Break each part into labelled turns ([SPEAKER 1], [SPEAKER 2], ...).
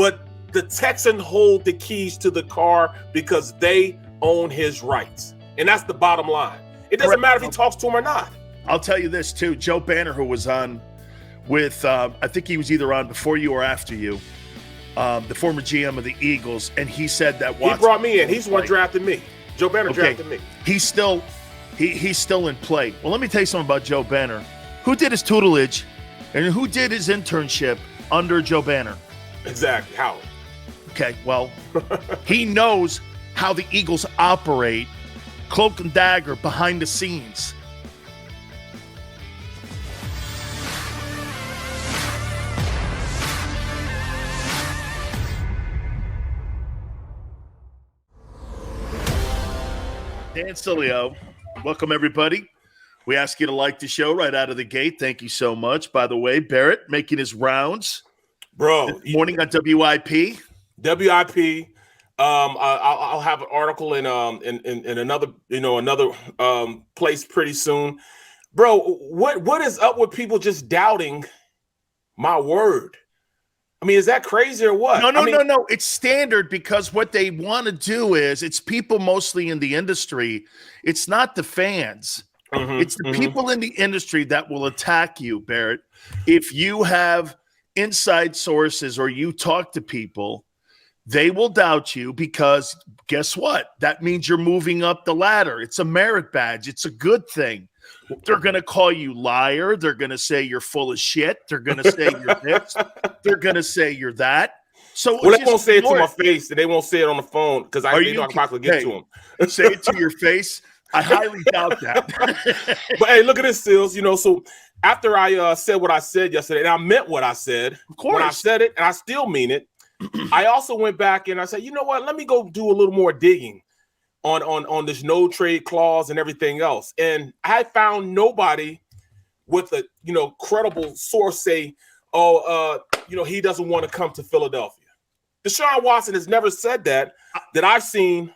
[SPEAKER 1] but the Texans hold the keys to the car because they own his rights. And that's the bottom line. It doesn't matter if he talks to him or not.
[SPEAKER 2] I'll tell you this, too. Joe Banner, who was on with, I think he was either on before you or after you, the former GM of the Eagles, and he said that Watson...
[SPEAKER 1] He brought me in. He's the one drafted me. Joe Banner drafted me.
[SPEAKER 2] He's still in play. Well, let me tell you something about Joe Banner. Who did his tutelage and who did his internship under Joe Banner?
[SPEAKER 1] Exactly. Howard.
[SPEAKER 2] Okay, well, he knows how the Eagles operate, cloak and dagger, behind the scenes. Dan Sileo, welcome everybody. We ask you to like the show right out of the gate. Thank you so much. By the way, Barrett making his rounds.
[SPEAKER 1] Bro.
[SPEAKER 2] This morning on WIP.
[SPEAKER 1] WIP. I'll have an article in another place pretty soon. Bro, what is up with people just doubting my word? I mean, is that crazy or what?
[SPEAKER 2] No. It's standard because what they want to do is it's people mostly in the industry. It's not the fans. It's the people in the industry that will attack you, Barrett. If you have inside sources or you talk to people, they will doubt you because guess what? That means you're moving up the ladder. It's a merit badge. It's a good thing. They're going to call you liar. They're going to say you're full of shit. They're going to say you're this. They're going to say you're that. So
[SPEAKER 1] they won't say it to my face and they won't say it on the phone because they know I can probably get to them.
[SPEAKER 2] Say it to your face. I highly doubt that.
[SPEAKER 1] But hey, look at this, Sills. So after I said what I said yesterday, and I meant what I said,
[SPEAKER 2] of course.
[SPEAKER 1] When I said it, and I still mean it, I also went back and I said, you know what? Let me go do a little more digging on this no trade clause and everything else. And I found nobody with a credible source say, he doesn't want to come to Philadelphia. Deshaun Watson has never said that I've seen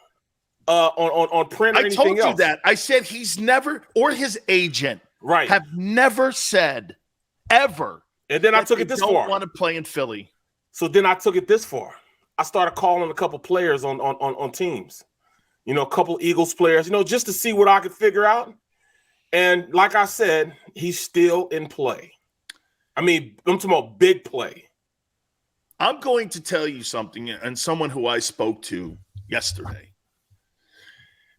[SPEAKER 1] on print or anything else.
[SPEAKER 2] I told you that. I said he's never, or his agent, have never said ever.
[SPEAKER 1] And then I took it this far.
[SPEAKER 2] Don't want to play in Philly.
[SPEAKER 1] So then I took it this far. I started calling a couple players on teams. A couple Eagles players, just to see what I could figure out. And like I said, he's still in play. I mean, I'm talking about big play.
[SPEAKER 2] I'm going to tell you something, and someone who I spoke to yesterday.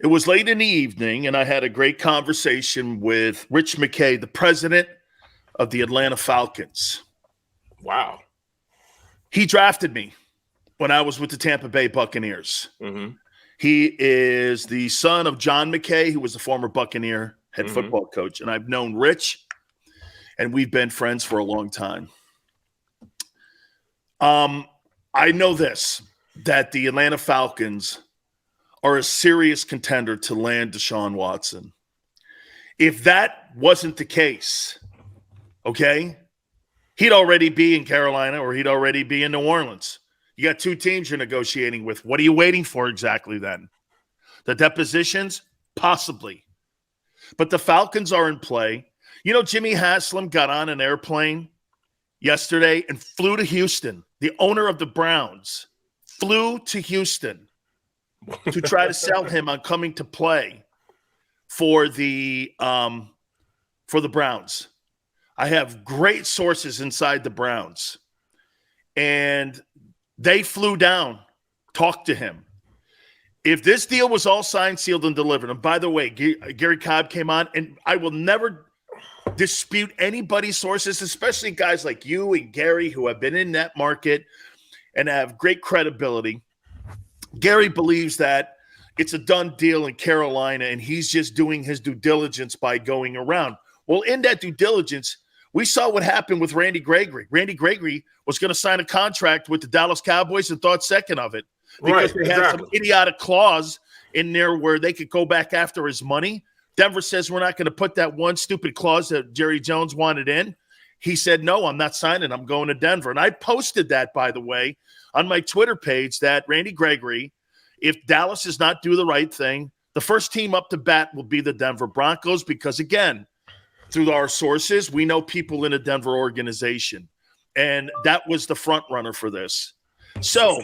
[SPEAKER 2] It was late in the evening, and I had a great conversation with Rich McKay, the president of the Atlanta Falcons.
[SPEAKER 1] Wow.
[SPEAKER 2] He drafted me when I was with the Tampa Bay Buccaneers. He is the son of John McKay, who was the former Buccaneer head football coach. And I've known Rich, and we've been friends for a long time. I know this, that the Atlanta Falcons are a serious contender to land Deshaun Watson. If that wasn't the case, okay, he'd already be in Carolina or he'd already be in New Orleans. You got two teams you're negotiating with. What are you waiting for exactly then? The depositions? Possibly. But the Falcons are in play. Jimmy Haslam got on an airplane yesterday and flew to Houston. The owner of the Browns flew to Houston to try to sell him on coming to play for the Browns. I have great sources inside the Browns. And they flew down, talked to him. If this deal was all signed, sealed, and delivered, and by the way, Gary Cobb came on, and I will never dispute anybody's sources, especially guys like you and Gary who have been in that market and have great credibility. Gary believes that it's a done deal in Carolina, and he's just doing his due diligence by going around. Well, in that due diligence, we saw what happened with Randy Gregory. Randy Gregory was going to sign a contract with the Dallas Cowboys and thought second of it because they had some idiotic clause in there where they could go back after his money. Denver says we're not going to put that one stupid clause that Jerry Jones wanted in. He said, no, I'm not signing. I'm going to Denver. And I posted that, by the way, on my Twitter page that Randy Gregory, if Dallas does not do the right thing, the first team up to bat will be the Denver Broncos because, again, through our sources, we know people in a Denver organization. And that was the front runner for this. So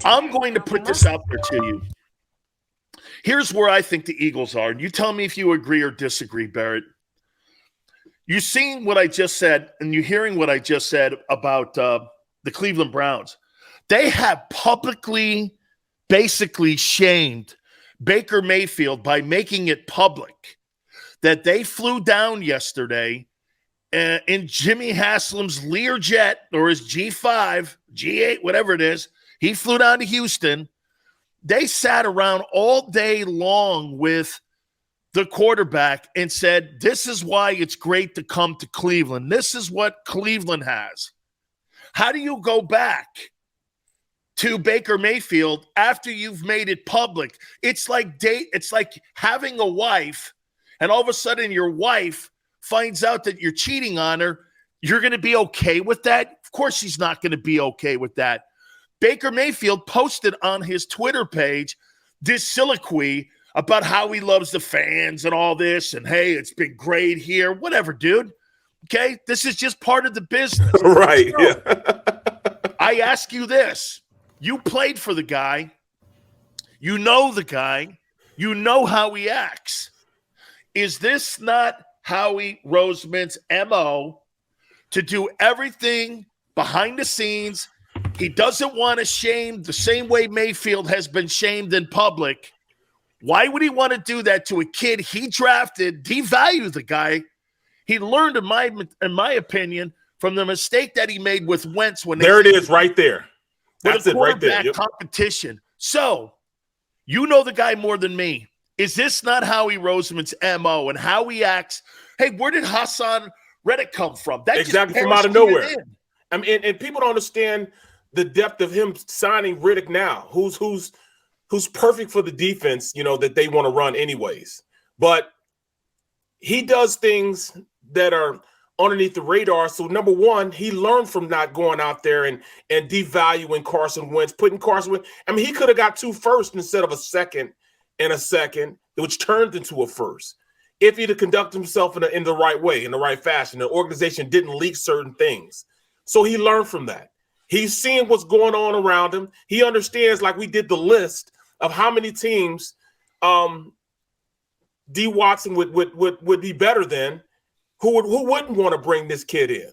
[SPEAKER 2] I'm going to put this out there to you. Here's where I think the Eagles are. And you tell me if you agree or disagree, Barrett. You seeing what I just said, and you hearing what I just said about the Cleveland Browns. They have publicly basically shamed Baker Mayfield by making it public that they flew down yesterday in Jimmy Haslam's Learjet or his G5, G8, whatever it is. He flew down to Houston. They sat around all day long with the quarterback and said, this is why it's great to come to Cleveland. This is what Cleveland has. How do you go back to Baker Mayfield after you've made it public? It's like having a wife, and all of a sudden your wife finds out that you're cheating on her. You're going to be okay with that? Of course she's not going to be okay with that. Baker Mayfield posted on his Twitter page this soliloquy about how he loves the fans and all this, and hey, it's been great here. Whatever, dude. Okay? This is just part of the business.
[SPEAKER 1] Right.
[SPEAKER 2] So,
[SPEAKER 1] yeah.
[SPEAKER 2] I ask you this. You played for the guy. You know the guy. You know how he acts. Is this not Howie Roseman's MO to do everything behind the scenes? He doesn't want to shame the same way Mayfield has been shamed in public. Why would he want to do that to a kid he drafted, devalue the guy? He learned, in my opinion, from the mistake that he made with Wentz when
[SPEAKER 1] there it is right there. That's it right there.
[SPEAKER 2] Yep. Competition. So, you know the guy more than me. Is this not Howie Roseman's MO and how he acts? Hey, where did Hassan Reddick come from? That
[SPEAKER 1] exactly from out of nowhere. I mean, and people don't understand the depth of him signing Riddick now, who's perfect for the defense, that they want to run anyways. But he does things that are underneath the radar. So number one, he learned from not going out there and devaluing Carson Wentz, putting Carson Wentz. I mean, he could have got 2 firsts instead of a second, which turned into a first. If he'd have conducted himself in the right way, in the right fashion, the organization didn't leak certain things. So he learned from that. He's seeing what's going on around him. He understands, like we did the list of how many teams D. Watson would be better than, who wouldn't want to bring this kid in.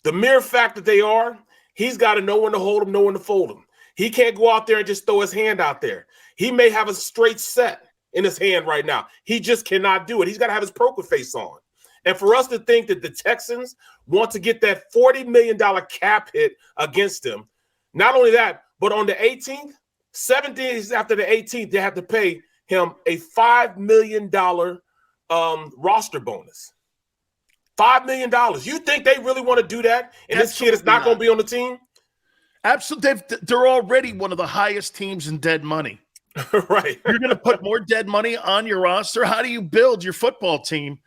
[SPEAKER 1] The mere fact that they are, he's got to know when to hold him, know when to fold him. He can't go out there and just throw his hand out there. He may have a straight set in his hand right now. He just cannot do it. He's got to have his poker face on. And for us to think that the Texans want to get that $40 million cap hit against him, not only that, but on the 18th, 7 days after the 18th, they have to pay him a $5 million roster bonus. $5 million. You think they really want to do that? And this kid is not going to be on the team?
[SPEAKER 2] Absolutely. They're already one of the highest teams in dead money.
[SPEAKER 1] Right.
[SPEAKER 2] You're going to put more dead money on your roster? How do you build your football team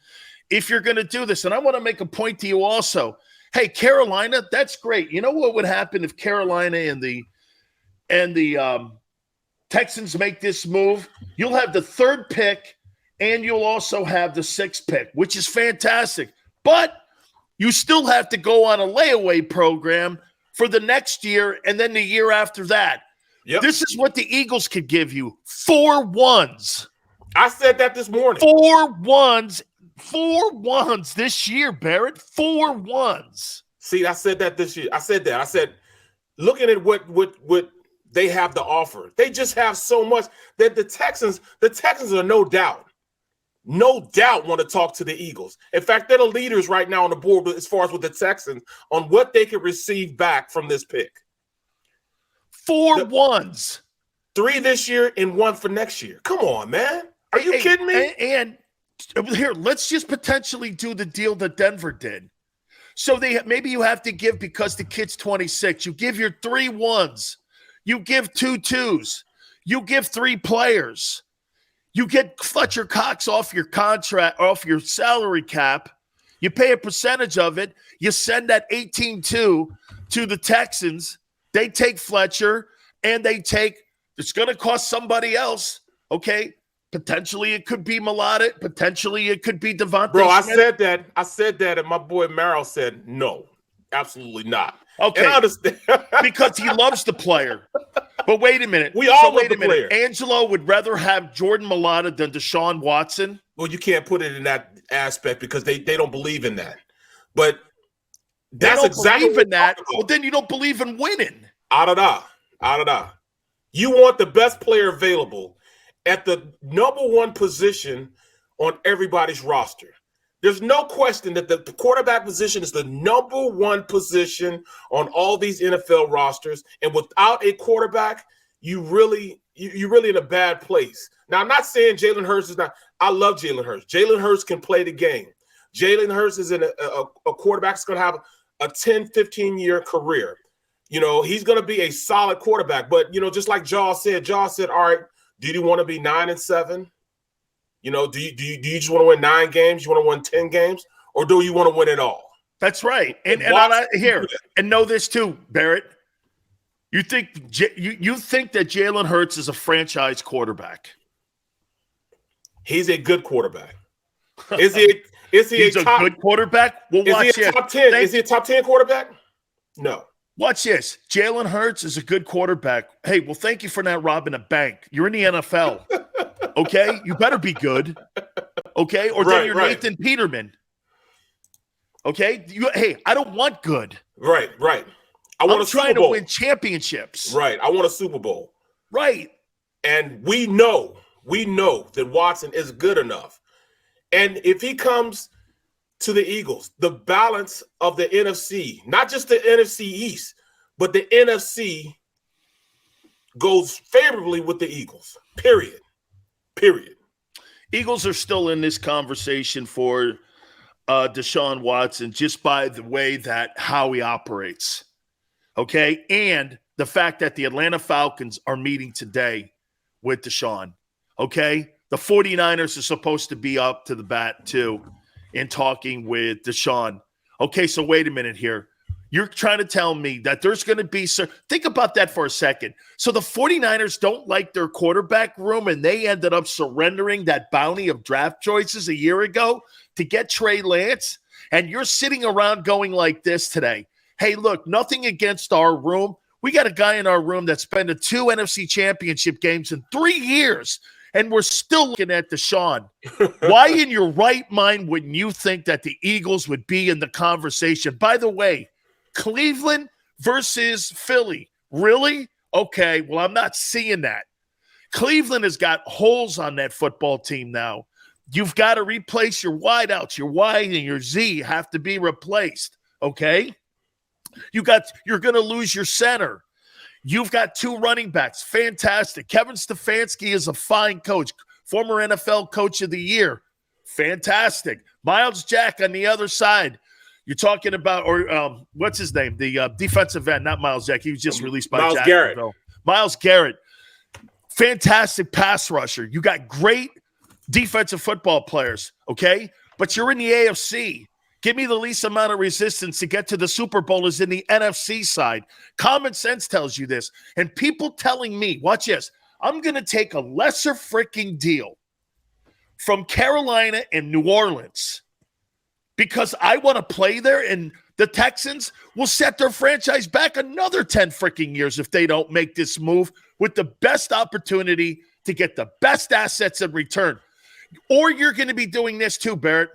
[SPEAKER 2] if you're going to do this? And I want to make a point to you also. Hey, Carolina, that's great. You know what would happen if Carolina and the Texans make this move? You'll have the 3rd pick, and you'll also have the 6th pick, which is fantastic. But you still have to go on a layaway program for the next year and then the year after that.
[SPEAKER 1] Yep.
[SPEAKER 2] This is what the Eagles could give you. 4 ones.
[SPEAKER 1] I said that this morning.
[SPEAKER 2] 4 ones. 4 ones this year, Barrett. 4 ones.
[SPEAKER 1] See, I said that this year. I said, looking at what they have to offer, they just have so much that the Texans are no doubt want to talk to the Eagles. In fact, they're the leaders right now on the board as far as with the Texans on what they could receive back from this pick.
[SPEAKER 2] 4 ones.
[SPEAKER 1] 3 this year and 1 for next year. Come on, man. Are you kidding me?
[SPEAKER 2] And here, let's just potentially do the deal that Denver did. So maybe you have to give, because the kid's 26, you give your 3 ones. You give 2 twos. You give 3 players. You get Fletcher Cox off your contract, off your salary cap. You pay a percentage of it. You send that 18-2 to the Texans. They take Fletcher, and it's going to cost somebody else, okay? Potentially it could be Melodic. Potentially it could be Devontae
[SPEAKER 1] Bro,
[SPEAKER 2] Smith.
[SPEAKER 1] I said that, and my boy Merrill said, no, absolutely not.
[SPEAKER 2] Okay.
[SPEAKER 1] And I understand.
[SPEAKER 2] Because he loves the player. But wait a minute.
[SPEAKER 1] We all love the player.
[SPEAKER 2] Angelo would rather have Jordan Mailata than Deshaun Watson.
[SPEAKER 1] Well, you can't put it in that aspect because they don't believe in that. But that's exactly
[SPEAKER 2] believe in that. Well, then you don't believe in winning.
[SPEAKER 1] Out. You want the best player available at the number one position on everybody's roster. There's no question that the quarterback position is the number one position on all these NFL rosters. And without a quarterback, you're really in a bad place. Now, I'm not saying Jalen Hurts is not. I love Jalen Hurts. Jalen Hurts can play the game. Jalen Hurts is a quarterback that's going to have a 10, 15-year career. He's going to be a solid quarterback. But, just like Jaws said, all right, do you want to be 9-7? Do you just want to win 9 games? You want to win 10 games? Or do you want to win it all?
[SPEAKER 2] That's right. And know this too, Barrett. You think that Jalen Hurts is a franchise quarterback?
[SPEAKER 1] He's a good quarterback. Is he
[SPEAKER 2] a good quarterback? Well,
[SPEAKER 1] is he a top 10? Is he a top 10 quarterback? No.
[SPEAKER 2] Watch this. Jalen Hurts is a good quarterback. Hey, well, thank you for not robbing a bank. You're in the NFL. Okay? You better be good. Okay? Or then you're Nathan Peterman. Okay? I don't want good.
[SPEAKER 1] Right. I'm
[SPEAKER 2] trying to win championships.
[SPEAKER 1] Right. I want a Super Bowl.
[SPEAKER 2] Right.
[SPEAKER 1] And we know that Watson is good enough. And if he comes to the Eagles, the balance of the NFC, not just the NFC East, but the NFC goes favorably with the Eagles. Period.
[SPEAKER 2] Eagles are still in this conversation for Deshaun Watson just by the way that how he operates. Okay? And the fact that the Atlanta Falcons are meeting today with Deshaun. Okay? The 49ers are supposed to be up to the bat too in talking with Deshaun. Okay, so wait a minute here. You're trying to tell me that there's going to be – think about that for a second. So the 49ers don't like their quarterback room, and they ended up surrendering that bounty of draft choices a year ago to get Trey Lance, and you're sitting around going like this today. Hey, look, nothing against our room. We got a guy in our room that's been to 2 NFC championship games in 3 years, and we're still looking at Deshaun. Why in your right mind wouldn't you think that the Eagles would be in the conversation? By the way, Cleveland versus Philly. Really? Okay, well, I'm not seeing that. Cleveland has got holes on that football team now. You've got to replace your wideouts. Your Y and your Z have to be replaced, okay? You're going to lose your center. You've got 2 running backs. Fantastic. Kevin Stefanski is a fine coach. Former NFL Coach of the Year. Fantastic. Myles Jack on the other side. You're talking about, what's his name? The defensive end, not Myles Jack. He was just released by
[SPEAKER 1] Myles Garrett.
[SPEAKER 2] Myles Garrett. Fantastic pass rusher. You got great defensive football players, okay? But you're in the AFC. Give me the least amount of resistance to get to the Super Bowl is in the NFC side. Common sense tells you this. And people telling me, watch this, I'm going to take a lesser freaking deal from Carolina and New Orleans because I want to play there, and the Texans will set their franchise back another 10 freaking years if they don't make this move with the best opportunity to get the best assets in return. Or you're going to be doing this too, Barrett.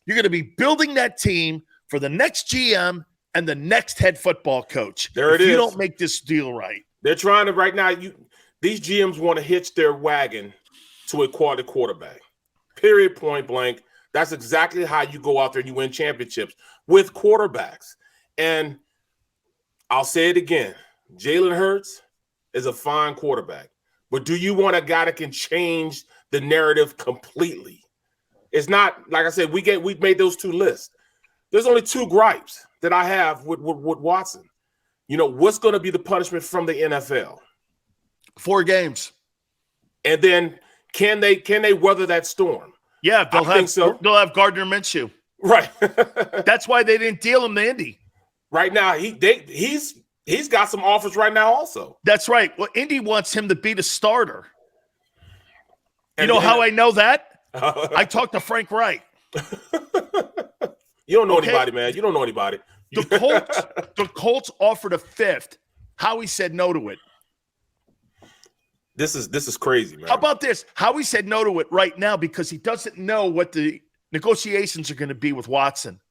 [SPEAKER 2] You're going to be building that team for the next GM and the next head football coach.
[SPEAKER 1] There it is.
[SPEAKER 2] You don't make this deal right.
[SPEAKER 1] They're trying to right now. These GMs want to hitch their wagon to a quality quarterback. Period. Point blank. That's exactly how you go out there and you win championships with quarterbacks. And I'll say it again. Jalen Hurts is a fine quarterback. But do you want a guy that can change the narrative completely? It's not, like I said, we made those 2 lists. There's only 2 gripes that I have with Watson. What's going to be the punishment from the NFL?
[SPEAKER 2] 4 games.
[SPEAKER 1] And then can they weather that storm?
[SPEAKER 2] Yeah, they'll have Gardner Minshew.
[SPEAKER 1] Right.
[SPEAKER 2] That's why they didn't deal him to Indy.
[SPEAKER 1] Right now, he's got some offers right now also.
[SPEAKER 2] That's right. Well, Indy wants him to be the starter. You know how I know that? I talked to Frank Wright.
[SPEAKER 1] You don't know anybody, man. You don't know anybody.
[SPEAKER 2] The Colts offered a fifth. Howie said no to it.
[SPEAKER 1] This is crazy, man.
[SPEAKER 2] How about this? Howie said no to it right now because he doesn't know what the negotiations are going to be with Watson.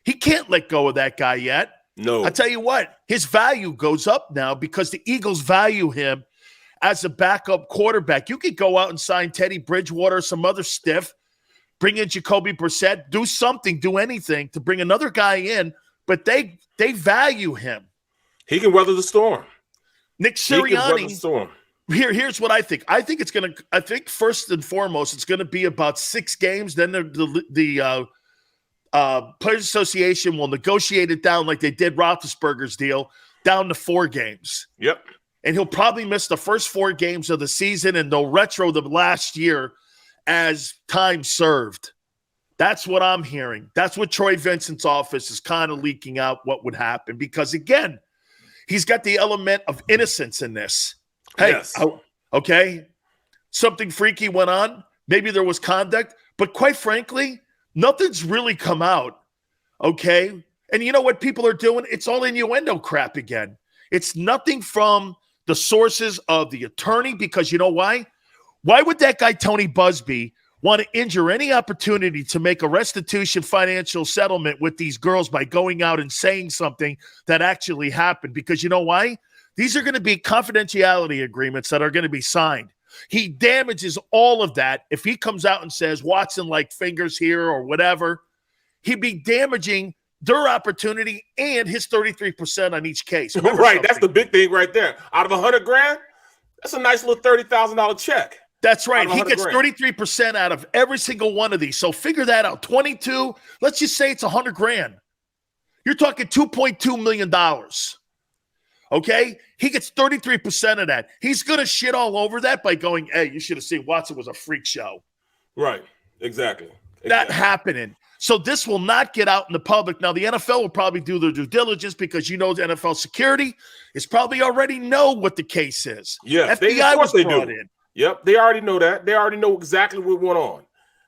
[SPEAKER 2] He can't let go of that guy yet.
[SPEAKER 1] No.
[SPEAKER 2] I tell you what, his value goes up now because the Eagles value him as a backup quarterback. You could go out and sign Teddy Bridgewater, some other stiff, bring in Jacoby Brissett, do something, do anything to bring another guy in, but they value him.
[SPEAKER 1] He can weather the storm.
[SPEAKER 2] Nick Sirianni. Here's what I think. I think first and foremost, it's going to be about 6 games. Then the Players Association will negotiate it down like they did Roethlisberger's deal, down to 4 games.
[SPEAKER 1] Yep.
[SPEAKER 2] And he'll probably miss the first 4 games of the season, and they'll retro the last year as time served. That's what I'm hearing. That's what Troy Vincent's office is kind of leaking out what would happen. Because, again, he's got the element of innocence in this. Hey,
[SPEAKER 1] yes.
[SPEAKER 2] Okay, something freaky went on. Maybe there was conduct. But quite frankly, nothing's really come out, okay? And you know what people are doing? It's all innuendo crap again. It's nothing from the sources of the attorney because you know why? Why would that guy Tony Busby want to injure any opportunity to make a restitution financial settlement with these girls by going out and saying something that actually happened? Because you know why? These are going to be confidentiality agreements that are going to be signed. He damages all of that if he comes out and says Watson like fingers here or whatever. He'd be damaging their opportunity and his 33% on each case.
[SPEAKER 1] Right, that's the big thing right there. Out of $100,000, that's a nice little $30,000 check.
[SPEAKER 2] That's right. He gets 33% out of every single one of these. So figure that out. 22. Let's just say it's $100,000. You're talking $2.2 million. Okay? He gets 33% of that. He's going to shit all over that by going, hey, you should have seen Watson was a freak show.
[SPEAKER 1] Right. Exactly.
[SPEAKER 2] That happening. So this will not get out in the public. Now, the NFL will probably do their due diligence because you know the NFL security is probably already know what the case is.
[SPEAKER 1] Yes,
[SPEAKER 2] FBI was brought in.
[SPEAKER 1] Yep, they already know that. They already know exactly what went on.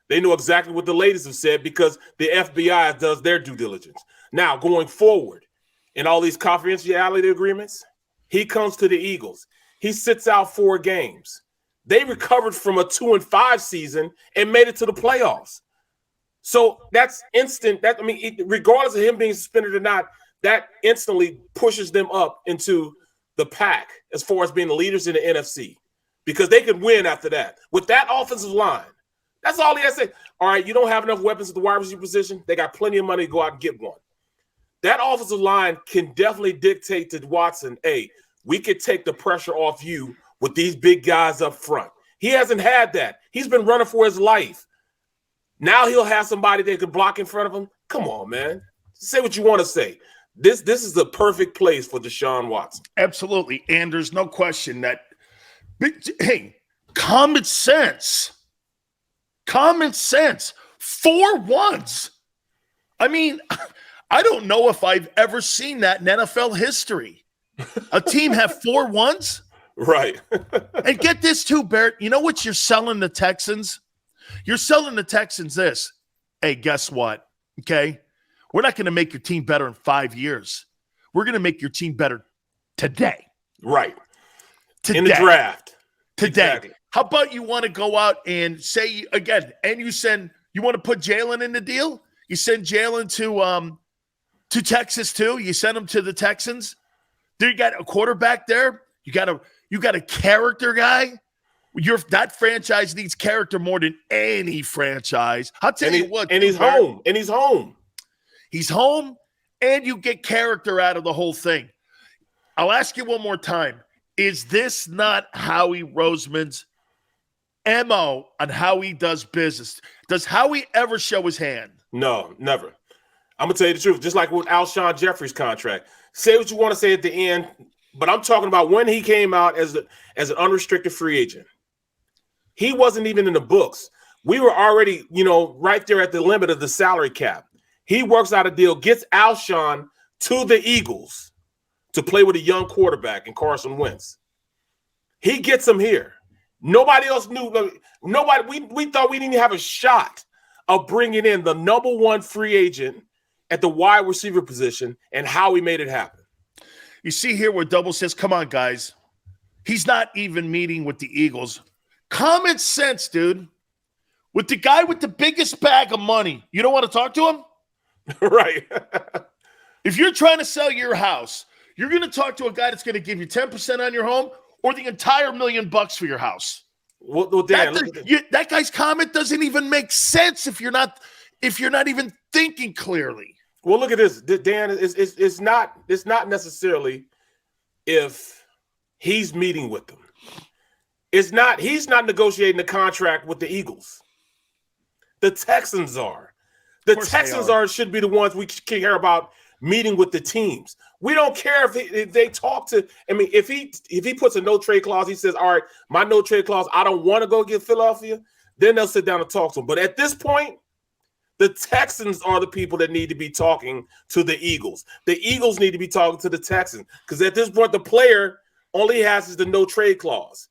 [SPEAKER 1] They know exactly what the ladies have said because the FBI does their due diligence. Now, going forward, in all these confidentiality agreements, he comes to the Eagles. He sits out 4 games. They recovered from a 2-5 season and made it to the playoffs. So that's instant. Regardless of him being suspended or not, that instantly pushes them up into the pack as far as being the leaders in the NFC because they could win after that. With that offensive line, that's all he has to say. All right, you don't have enough weapons at the wide receiver position. They got plenty of money to go out and get one. That offensive line can definitely dictate to Watson, hey, we could take the pressure off you with these big guys up front. He hasn't had that. He's been running for his life. Now he'll have somebody that can block in front of him. Come on, man. Say what you want to say. This is the perfect place for Deshaun Watson.
[SPEAKER 2] Absolutely. And there's no question that, hey, common sense. Common sense. 4 ones. I mean, I don't know if I've ever seen that in NFL history. A team have 4 ones?
[SPEAKER 1] Right.
[SPEAKER 2] And get this too, Barrett. You know what you're selling the Texans? You're selling the Texans this. Hey, guess what? Okay? We're not going to make your team better in 5 years. We're going to make your team better today.
[SPEAKER 1] Right.
[SPEAKER 2] Today.
[SPEAKER 1] In the draft.
[SPEAKER 2] Today.
[SPEAKER 1] Exactly.
[SPEAKER 2] How about you want to go out and say, again, and you want to put Jalen in the deal? You send Jalen to Texas too? You send him to the Texans? There you got a quarterback there. You got a character guy. That franchise needs character more than any franchise. I'll tell you what.
[SPEAKER 1] And he's home. And he's home.
[SPEAKER 2] He's home, and you get character out of the whole thing. I'll ask you one more time. Is this not Howie Roseman's MO on how he does business? Does Howie ever show his hand?
[SPEAKER 1] No, never. I'm going to tell you the truth. Just like with Alshon Jeffrey's contract. Say what you want to say at the end, but I'm talking about when he came out as an unrestricted free agent. He wasn't even in the books. We were already, right there at the limit of the salary cap. He works out a deal, gets Alshon to the Eagles to play with a young quarterback in Carson Wentz. He gets him here. Nobody else knew. We thought we didn't have a shot of bringing in the number 1 free agent at the wide receiver position and how he made it happen.
[SPEAKER 2] You see here where Double says, come on, guys. He's not even meeting with the Eagles. Common sense, dude. With the guy with the biggest bag of money, you don't want to talk to him?
[SPEAKER 1] Right.
[SPEAKER 2] If you're trying to sell your house, you're going to talk to a guy that's going to give you 10% on your home or the entire $1 million for your house.
[SPEAKER 1] Well, Dan,
[SPEAKER 2] that guy's comment doesn't even make sense if you're not even thinking clearly.
[SPEAKER 1] Well, look at this, Dan. It's not necessarily if he's meeting with them. He's not negotiating the contract with the Eagles. The Texans are. The Texans should be the ones we care about meeting with the teams. We don't care if they talk to. I mean, if he puts a no trade clause, he says, "All right, my no trade clause, I don't want to go get Philadelphia." Then they'll sit down and talk to him. But at this point, the Texans are the people that need to be talking to the Eagles. The Eagles need to be talking to the Texans because at this point, the player only has the no trade clause.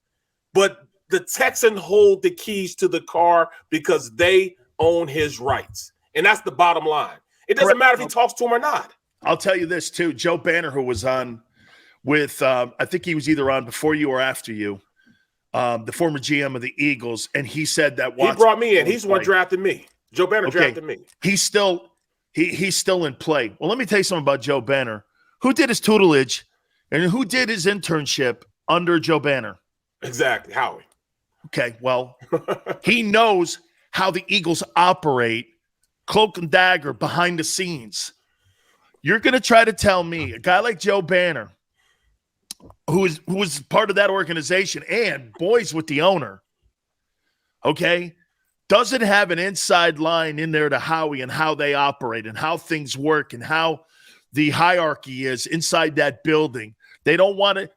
[SPEAKER 1] But the Texans hold the keys to the car because they own his rights. And that's the bottom line. It doesn't matter if he talks to him or not.
[SPEAKER 2] I'll tell you this, too. Joe Banner, who was on with, I think he was either on before you or after you, the former GM of the Eagles, and he said that Watson.
[SPEAKER 1] He brought me in. He's the one drafted me. Joe Banner drafted me.
[SPEAKER 2] He's still in play. Well, let me tell you something about Joe Banner. Who did his tutelage and who did his internship under Joe Banner?
[SPEAKER 1] Exactly, Howie.
[SPEAKER 2] Okay, well, he knows how the Eagles operate cloak and dagger behind the scenes. You're going to try to tell me a guy like Joe Banner, who was part of that organization and boys with the owner, okay, doesn't have an inside line in there to Howie and how they operate and how things work and how the hierarchy is inside that building. They don't want to,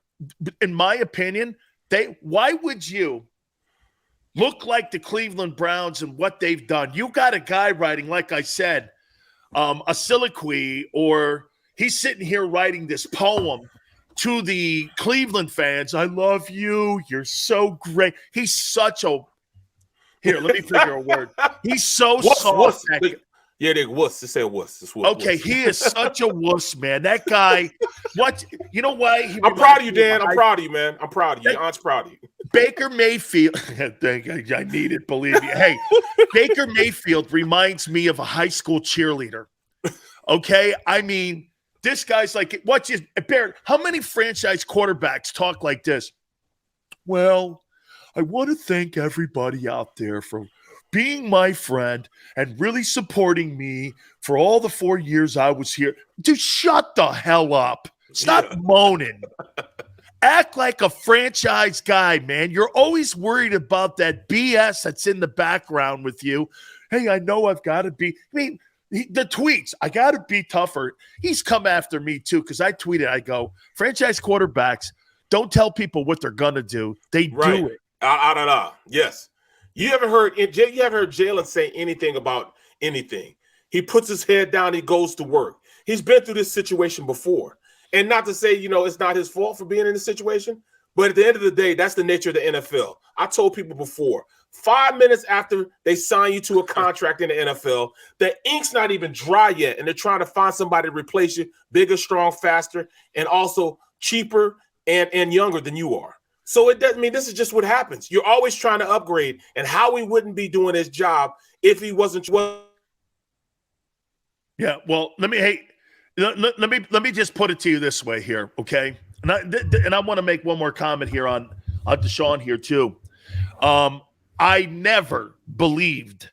[SPEAKER 2] in my opinion, why would you look like the Cleveland Browns and what they've done? You got a guy writing, like I said, a soliloquy, or he's sitting here writing this poem to the Cleveland fans. I love you. You're so great. He's such a – here, let me figure a word. He's so soft.
[SPEAKER 1] Yeah, they're wuss. Just say wuss.
[SPEAKER 2] Okay, he is such a wuss, man. That guy, you know why?
[SPEAKER 1] I'm proud of you, Dan. I'm proud of you, man. I'm proud of you. Your aunt's proud of you.
[SPEAKER 2] Baker Mayfield. I need it, believe me. Hey, Baker Mayfield reminds me of a high school cheerleader. Okay? I mean, this guy's like, Barrett, how many franchise quarterbacks talk like this? Well, I want to thank everybody out there for being my friend and really supporting me for all the 4 years I was here. Dude, shut the hell up. Stop moaning. Act like a franchise guy, man. You're always worried about that BS that's in the background with you. Hey, I know I've got to be. I mean, the tweets, I got to be tougher. He's come after me, too, because I tweeted, I go, franchise quarterbacks don't tell people what they're going to do. They do it.
[SPEAKER 1] Yes. You haven't heard Jalen say anything about anything. He puts his head down. He goes to work. He's been through this situation before. And not to say, it's not his fault for being in this situation, but at the end of the day, that's the nature of the NFL. I told people before, 5 minutes after they sign you to a contract in the NFL, the ink's not even dry yet, and they're trying to find somebody to replace you, bigger, strong, faster, and also cheaper and younger than you are. So it doesn't mean this is just what happens. You're always trying to upgrade, and Howie wouldn't be doing his job if he wasn't.
[SPEAKER 2] Yeah, well, let me just put it to you this way here, okay? And I want to make one more comment here on Deshaun here too. I never believed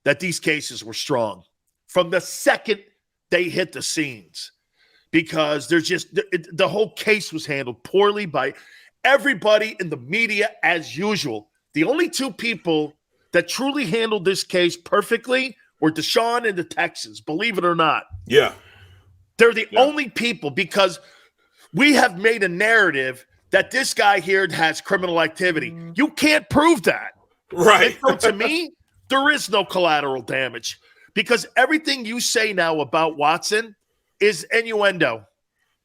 [SPEAKER 2] that these cases were strong from the second they hit the scenes, because the whole case was handled poorly by everybody in the media as usual. The only two people that truly handled this case perfectly were Deshaun and the Texans, believe it or not.
[SPEAKER 1] Yeah.
[SPEAKER 2] They're the only people, because we have made a narrative that this guy here has criminal activity. You can't prove that.
[SPEAKER 1] Right.
[SPEAKER 2] And so to me, there is no collateral damage, because everything you say now about Watson is innuendo.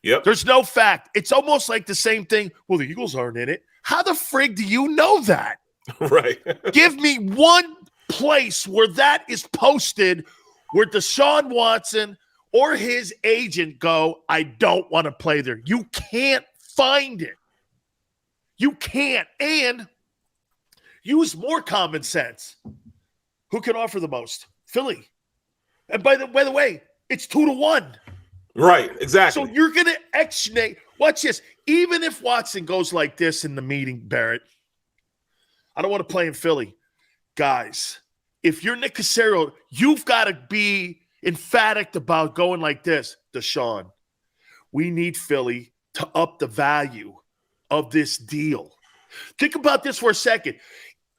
[SPEAKER 1] Yep.
[SPEAKER 2] There's no fact. It's almost like the same thing. Well, the Eagles aren't in it. How the frig do you know that?
[SPEAKER 1] Right.
[SPEAKER 2] Give me one place where that is posted, where Deshaun Watson or his agent go, I don't want to play there. You can't find it. You can't. And use more common sense. Who can offer the most? Philly. And by the way, it's 2-1.
[SPEAKER 1] Right, exactly.
[SPEAKER 2] So you're going to exnate. Watch this. Even if Watson goes like this in the meeting, Barrett, I don't want to play in Philly. Guys, if you're Nick Caserio, you've got to be emphatic about going like this. Deshaun, we need Philly to up the value of this deal. Think about this for a second.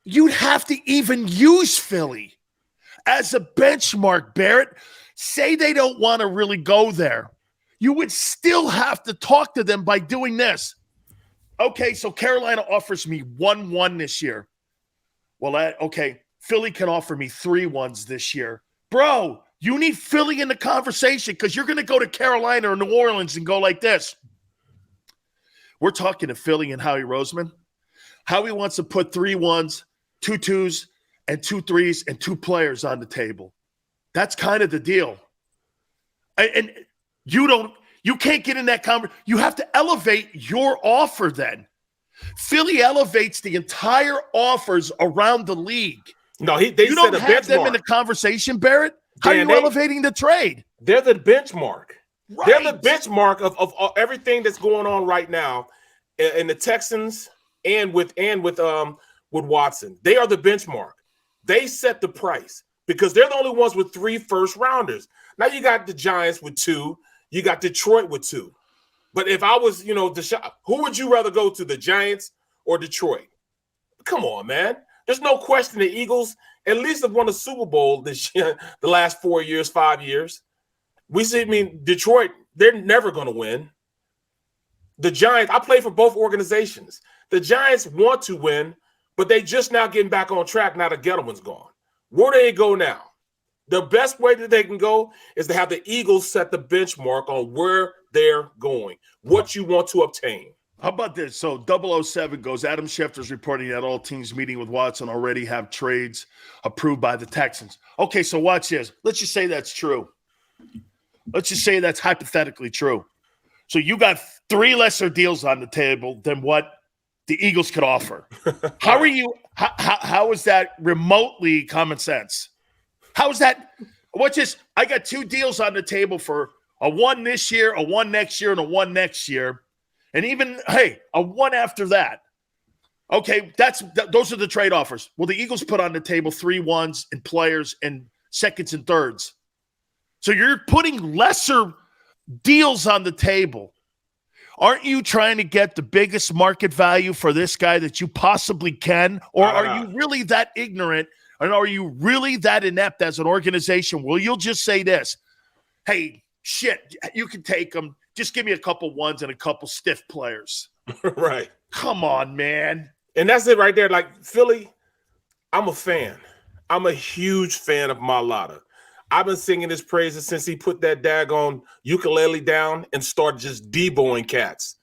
[SPEAKER 2] You'd have to even use Philly as a benchmark, Barrett. Say they don't want to really go there. You would still have to talk to them by doing this. Okay, so Carolina offers me 1-1 this year. Well, okay, Philly can offer me 3-1s this year. Bro, you need Philly in the conversation because you're going to go to Carolina or New Orleans and go like this. We're talking to Philly and Howie Roseman. Howie wants to put 3-1s, 2-2s, and 2-3s and 2 players on the table. That's kind of the deal. And you can't get in that conversation. You have to elevate your offer then. Philly elevates the entire offers around the league.
[SPEAKER 1] No, they
[SPEAKER 2] you
[SPEAKER 1] set
[SPEAKER 2] don't
[SPEAKER 1] a
[SPEAKER 2] have
[SPEAKER 1] benchmark.
[SPEAKER 2] them in the conversation, Barrett. How are you elevating the trade?
[SPEAKER 1] They're the benchmark.
[SPEAKER 2] Right.
[SPEAKER 1] They're the benchmark of everything that's going on right now in the Texans and with Watson. They are the benchmark. They set the price because they're the only ones with 3 first-rounders. Now you got the Giants with 2. You got Detroit with 2. But if I was, Deshaun, who would you rather go to, the Giants or Detroit? Come on, man. There's no question the Eagles at least have won a Super Bowl this year, the last 4 years, 5 years. Detroit, they're never going to win. The Giants, I play for both organizations. The Giants want to win, but they just now getting back on track now that Gettleman's gone. Where do they go now? The best way that they can go is to have the Eagles set the benchmark on where they're going, what you want to obtain.
[SPEAKER 2] How about this? So 007 goes, Adam Schefter's reporting that all teams meeting with Watson already have trades approved by the Texans. Okay, so watch this. Let's just say that's true. Let's just say that's hypothetically true. So you got 3 lesser deals on the table than what the Eagles could offer. How are you? How is that remotely common sense? How is that? Watch this. I got 2 deals on the table for a 1 this year, a 1 next year, and a 1 next year. And even, hey, a 1 after that. Okay, those are the trade offers. Well, the Eagles put on the table 3 1s and players and seconds and thirds. So you're putting lesser deals on the table. Aren't you trying to get the biggest market value for this guy that you possibly can? Or are you really that ignorant? And are you really that inept as an organization? Well, you'll just say this. Hey, shit, you can take them. Just give me a couple 1s and a couple stiff players.
[SPEAKER 1] Right.
[SPEAKER 2] Come on, man.
[SPEAKER 1] And that's it right there. Like, Philly, I'm a fan. I'm a huge fan of Mailata. I've been singing his praises since he put that daggone ukulele down and started just deboing cats.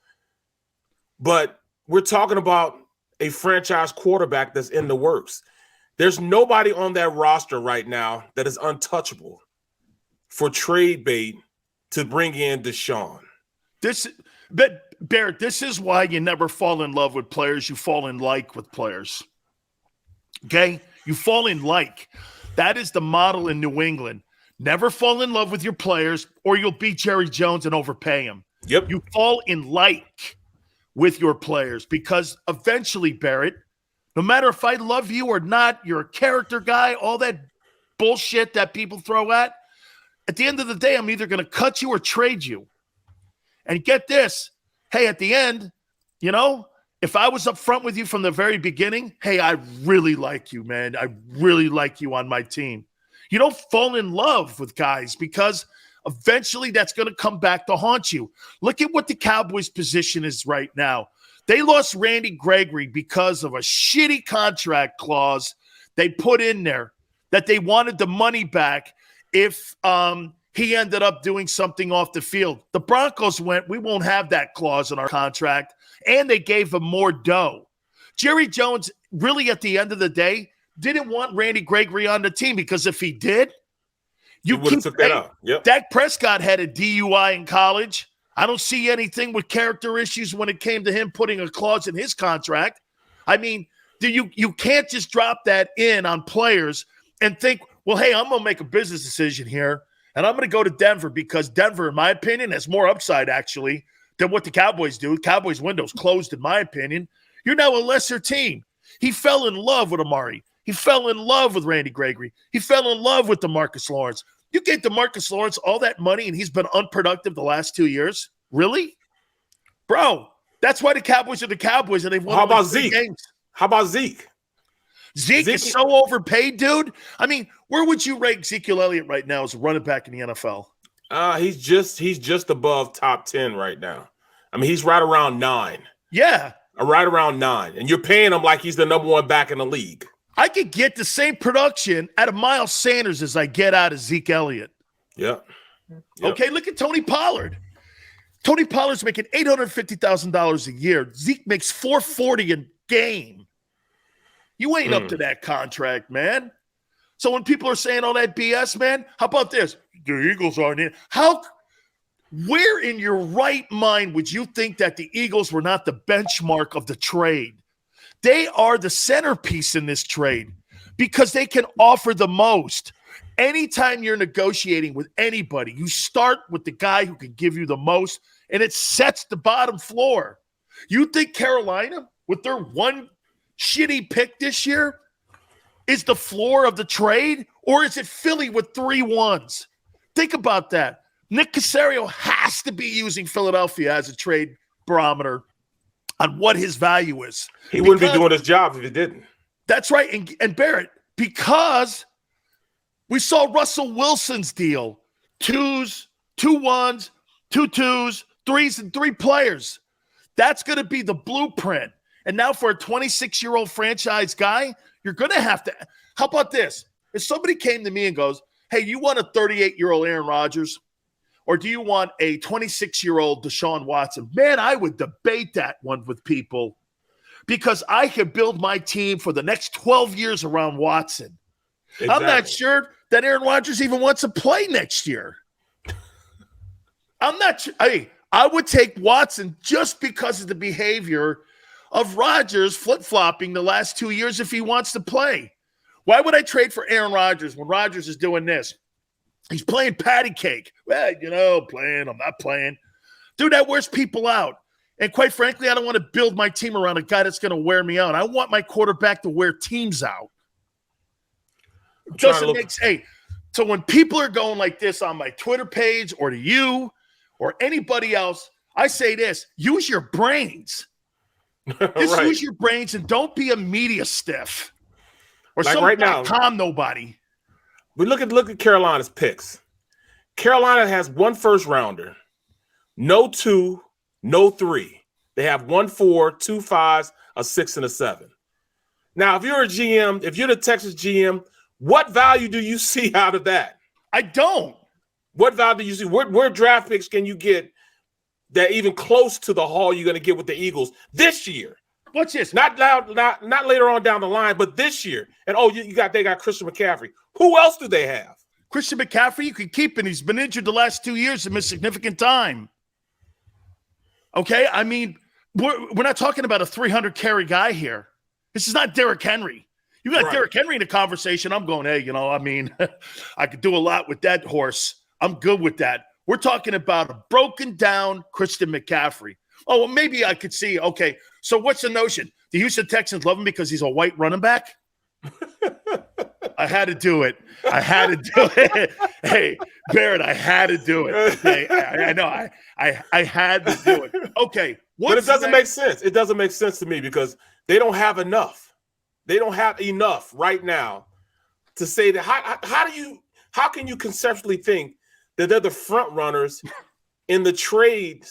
[SPEAKER 1] But we're talking about a franchise quarterback that's in the works. There's nobody on that roster right now that is untouchable for trade bait to bring in Deshaun.
[SPEAKER 2] Barrett, this is why you never fall in love with players. You fall in like with players. Okay? You fall in like. That is the model in New England. Never fall in love with your players or you'll beat Jerry Jones and overpay him.
[SPEAKER 1] Yep.
[SPEAKER 2] You fall in like with your players because eventually, Barrett, no matter if I love you or not, you're a character guy, all that bullshit that people throw at the end of the day, I'm either going to cut you or trade you. And get this. Hey, at the end, if I was up front with you from the very beginning, hey, I really like you, man. I really like you on my team. You don't fall in love with guys because eventually that's going to come back to haunt you. Look at what the Cowboys' position is right now. They lost Randy Gregory because of a shitty contract clause they put in there that they wanted the money back if he ended up doing something off the field. The Broncos went, we won't have that clause in our contract, and they gave him more dough. Jerry Jones, really at the end of the day, didn't want Randy Gregory on the team because if he did, You
[SPEAKER 1] would have took that out. Yep.
[SPEAKER 2] Dak Prescott had a DUI in college. I don't see anything with character issues when it came to him putting a clause in his contract. I mean, you can't just drop that in on players and think, well, hey, I'm going to make a business decision here, and I'm going to go to Denver because Denver, in my opinion, has more upside, actually, than what the Cowboys do. Cowboys' window's closed, in my opinion. You're now a lesser team. He fell in love with Amari. He fell in love with Randy Gregory. He fell in love with DeMarcus Lawrence. You gave DeMarcus Lawrence all that money, and he's been unproductive the last 2 years? Really? Bro, that's why the Cowboys are the Cowboys, and they've won.
[SPEAKER 1] How about Zeke? Games. How about Zeke?
[SPEAKER 2] Zeke is so overpaid, dude. I mean, where would you rank Ezekiel Elliott right now as a running back in the NFL?
[SPEAKER 1] He's just above top 10 right now. I mean, he's right around 9.
[SPEAKER 2] Yeah.
[SPEAKER 1] Right around 9. And you're paying him like he's the number 1 back in the league.
[SPEAKER 2] I could get the same production out of Miles Sanders as I get out of Zeke Elliott.
[SPEAKER 1] Yeah.
[SPEAKER 2] Okay, look at Tony Pollard. Tony Pollard's making $850,000 a year. Zeke makes $440 a game. You ain't up to that contract, man. So when people are saying all that BS, man, how about this? The Eagles aren't in. Where in your right mind would you think that the Eagles were not the benchmark of the trade? They are the centerpiece in this trade because they can offer the most. Anytime you're negotiating with anybody, you start with the guy who can give you the most, and it sets the bottom floor. You think Carolina, with their one shitty pick this year, is the floor of the trade, or is it Philly with 3 ones? Think about that. Nick Caserio has to be using Philadelphia as a trade barometer on what his value is.
[SPEAKER 1] He wouldn't be doing his job if he didn't.
[SPEAKER 2] That's right. And Barrett, because we saw Russell Wilson's deal, 2s, 2 1s, 2 2s, 3s, and 3 players. That's going to be the blueprint. And now for a 26-year-old franchise guy, you're going to have to – how about this? If somebody came to me and goes, hey, you want a 38-year-old Aaron Rodgers? Or do you want a 26-year-old Deshaun Watson? Man, I would debate that one with people because I could build my team for the next 12 years around Watson. Exactly. I'm not sure that Aaron Rodgers even wants to play next year. I'm not sure. I would take Watson just because of the behavior of Rodgers flip-flopping the last 2 years if he wants to play. Why would I trade for Aaron Rodgers when Rodgers is doing this? He's playing patty cake. Well, I'm not playing. Dude, that wears people out. And quite frankly, I don't want to build my team around a guy that's going to wear me out. I want my quarterback to wear teams out. So when people are going like this on my Twitter page or to you or anybody else, I say this, use your brains. Just use your brains and don't be a media stiff. Or like some right now, calm nobody.
[SPEAKER 1] But look at Carolina's picks. Carolina has 1 first-rounder, no 2, no 3. They have 1 4, 2 5s, a 6, and a 7. Now, if you're a GM, if you're the Texas GM, what value do you see out of that?
[SPEAKER 2] I don't.
[SPEAKER 1] What value do you see? Where draft picks can you get that even close to the haul you're going to get with the Eagles this year?
[SPEAKER 2] What's this?
[SPEAKER 1] Not later on down the line, but this year. And they got Christian McCaffrey. Who else do they have?
[SPEAKER 2] Christian McCaffrey, you can keep him. He's been injured the last 2 years and missed significant time. Okay, I mean, we're not talking about a 300 carry guy here. This is not Derrick Henry. You got Derrick Henry in the conversation. I'm going, hey, I could do a lot with that horse. I'm good with that. We're talking about a broken down Christian McCaffrey. Oh, well, maybe I could see. Okay, so what's the notion? The Houston Texans love him because he's a white running back? I had to do it. Hey, Barrett, I had to do it. Hey, I know. I had to do it. Okay.
[SPEAKER 1] But it doesn't make sense. It doesn't make sense to me because they don't have enough. They don't have enough right now to say that. How can you conceptually think that they're the front runners in the trade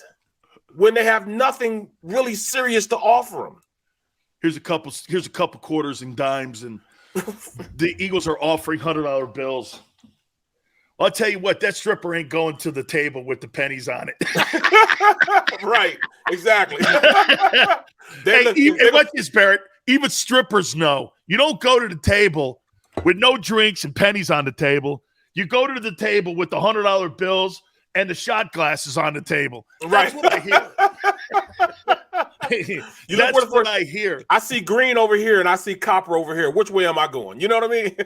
[SPEAKER 1] when they have nothing really serious to offer them?
[SPEAKER 2] Here's a couple quarters and dimes, and the Eagles are offering $100 bills. I'll tell you what, that stripper ain't going to the table with the pennies on it.
[SPEAKER 1] Right, exactly.
[SPEAKER 2] What's this, Barrett? Even strippers know you don't go to the table with no drinks and pennies on the table. You go to the table with the $100 bills and the shot glasses on the table.
[SPEAKER 1] Right.
[SPEAKER 2] That's what I hear. That's what I hear.
[SPEAKER 1] I see green over here and I see copper over here. Which way am I going? You know what I mean?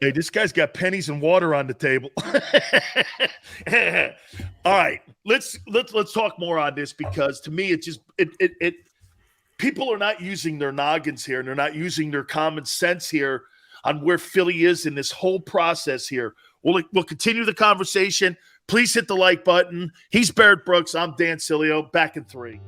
[SPEAKER 2] Hey, this guy's got pennies and water on the table. All right, let's talk more on this, because to me, it people are not using their noggins here, and they're not using their common sense here on where Philly is in this whole process here. We'll continue the conversation. Please hit the like button. He's Barrett Brooks. I'm Dan Sileo. Back in 3.